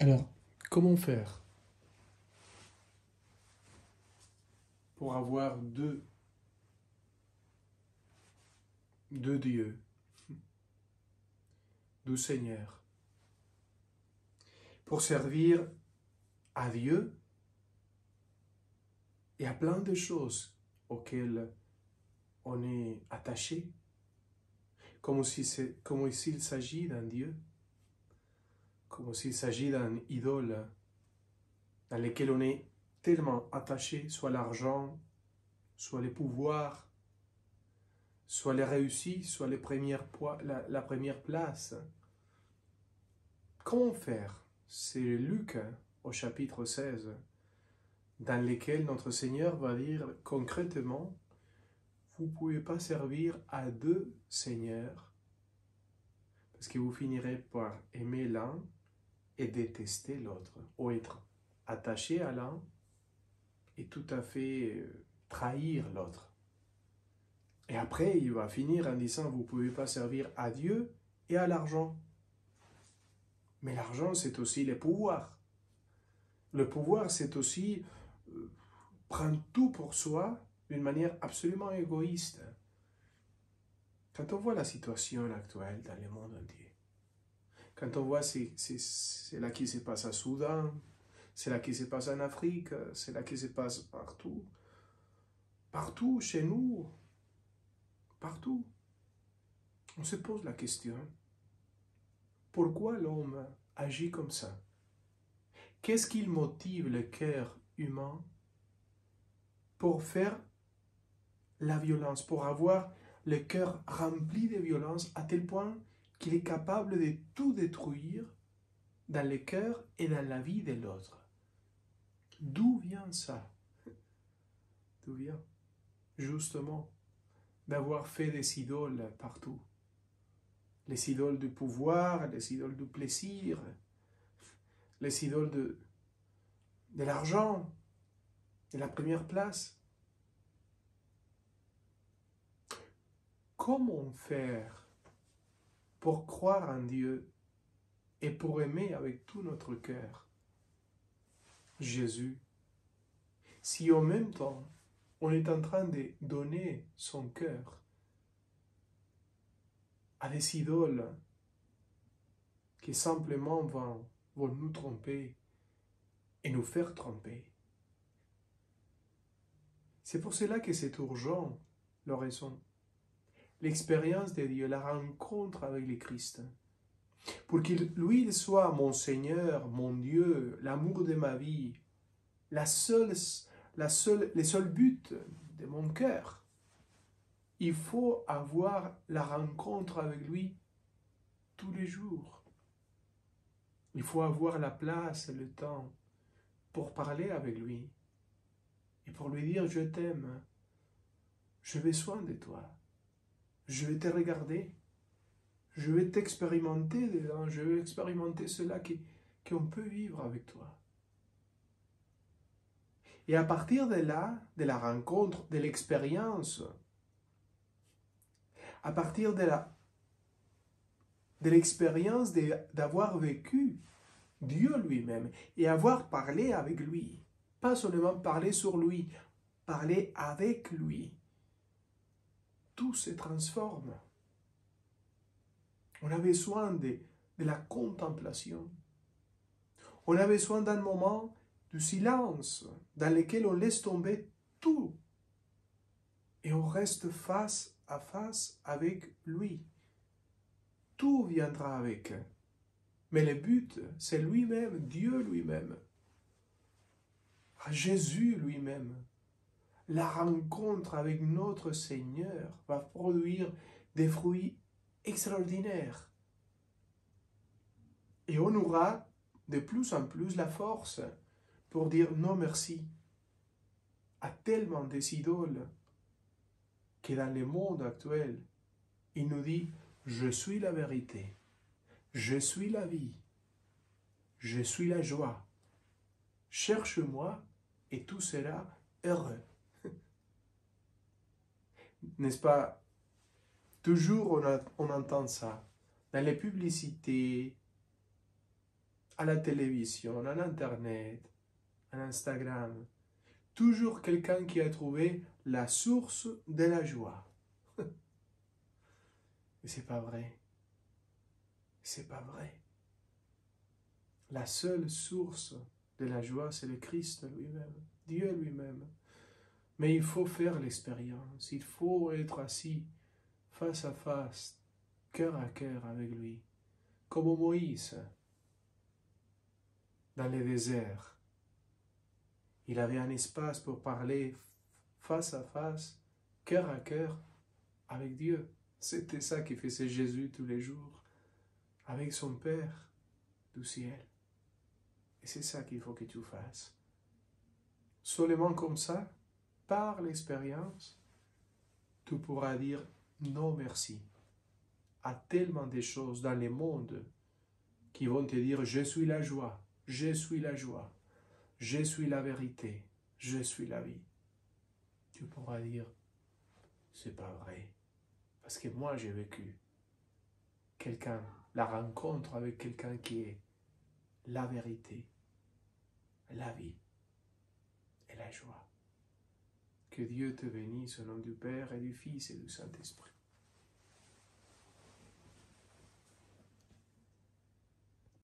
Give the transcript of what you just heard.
Alors, comment faire pour avoir deux dieux, deux seigneurs, pour servir à Dieu et à plein de choses auxquelles on est attaché, comme s'il s'agit d'un Dieu, comme s'il s'agit d'un idole dans lequel on est tellement attaché, soit l'argent, soit les pouvoirs, soit les réussites, soit la première place. Comment faire? C'est Luc au chapitre 16, dans lequel notre Seigneur va dire concrètement, vous ne pouvez pas servir à deux seigneurs, parce que vous finirez par aimer l'un et détester l'autre, ou être attaché à l'un et tout à fait trahir l'autre. Et après, il va finir en disant, vous ne pouvez pas servir à Dieu et à l'argent. Mais l'argent, c'est aussi le pouvoir. Le pouvoir, c'est aussi prendre tout pour soi d'une manière absolument égoïste. Quand on voit la situation actuelle dans le monde entier, quand on voit c'est là qui se passe à Soudan, c'est là qui se passe en Afrique, c'est là qui se passe partout, partout chez nous, partout, on se pose la question, pourquoi l'homme agit comme ça? Qu'est-ce qui motive le cœur humain pour faire la violence, pour avoir le cœur rempli de violence à tel point qu'il est capable de tout détruire dans le cœur et dans la vie de l'autre? D'où vient ça? D'où vient? Justement, d'avoir fait des idoles partout. Les idoles du pouvoir, les idoles du plaisir, les idoles de l'argent, de la première place. Comment faire pour croire en Dieu et pour aimer avec tout notre cœur Jésus, si en même temps on est en train de donner son cœur à des idoles qui simplement vont nous tromper et nous faire tromper? C'est pour cela que c'est urgent, l'oraison, l'expérience de Dieu, la rencontre avec le Christ, pour qu'il, lui, il soit mon Seigneur, mon Dieu, l'amour de ma vie, le seul but de mon cœur. Il faut avoir la rencontre avec lui tous les jours. Il faut avoir la place et le temps pour parler avec lui et pour lui dire je t'aime, je vais soin de toi, je vais te regarder, je vais t'expérimenter dedans, je vais expérimenter cela qu'on peut vivre avec toi. Et à partir de là, de la rencontre, de l'expérience, à partir de l'expérience d'avoir vécu Dieu lui-même et avoir parlé avec lui, pas seulement parler sur lui, parler avec lui, tout se transforme. On a besoin de la contemplation. On a besoin d'un moment de silence dans lequel on laisse tomber tout et on reste face à face avec lui. Tout viendra avec. Mais le but, c'est lui-même, Dieu lui-même, Jésus lui-même. La rencontre avec notre Seigneur va produire des fruits extraordinaires. Et on aura de plus en plus la force pour dire non merci à tellement des idoles que dans le monde actuel, il nous dit je suis la vérité, je suis la vie, je suis la joie. Cherche-moi et tout sera heureux. N'est-ce pas? Toujours on entend ça dans les publicités, à la télévision, à Internet, à Instagram. Toujours quelqu'un qui a trouvé la source de la joie. Mais c'est pas vrai. C'est pas vrai. La seule source de la joie, c'est le Christ lui-même, Dieu lui-même. Mais il faut faire l'expérience, il faut être assis face à face, cœur à cœur avec lui, comme Moïse, dans le désert. Il avait un espace pour parler face à face, cœur à cœur, avec Dieu. C'était ça qui faisait Jésus tous les jours, avec son Père du ciel. Et c'est ça qu'il faut que tu fasses. Seulement comme ça, par l'expérience, tu pourras dire non merci à tellement de choses dans le monde qui vont te dire je suis la joie, je suis la joie, je suis la vérité, je suis la vie. Tu pourras dire c'est pas vrai parce que moi j'ai vécu quelqu'un, la rencontre avec quelqu'un qui est la vérité, la vie et la joie. Que Dieu te bénisse au nom du Père et du Fils et du Saint-Esprit.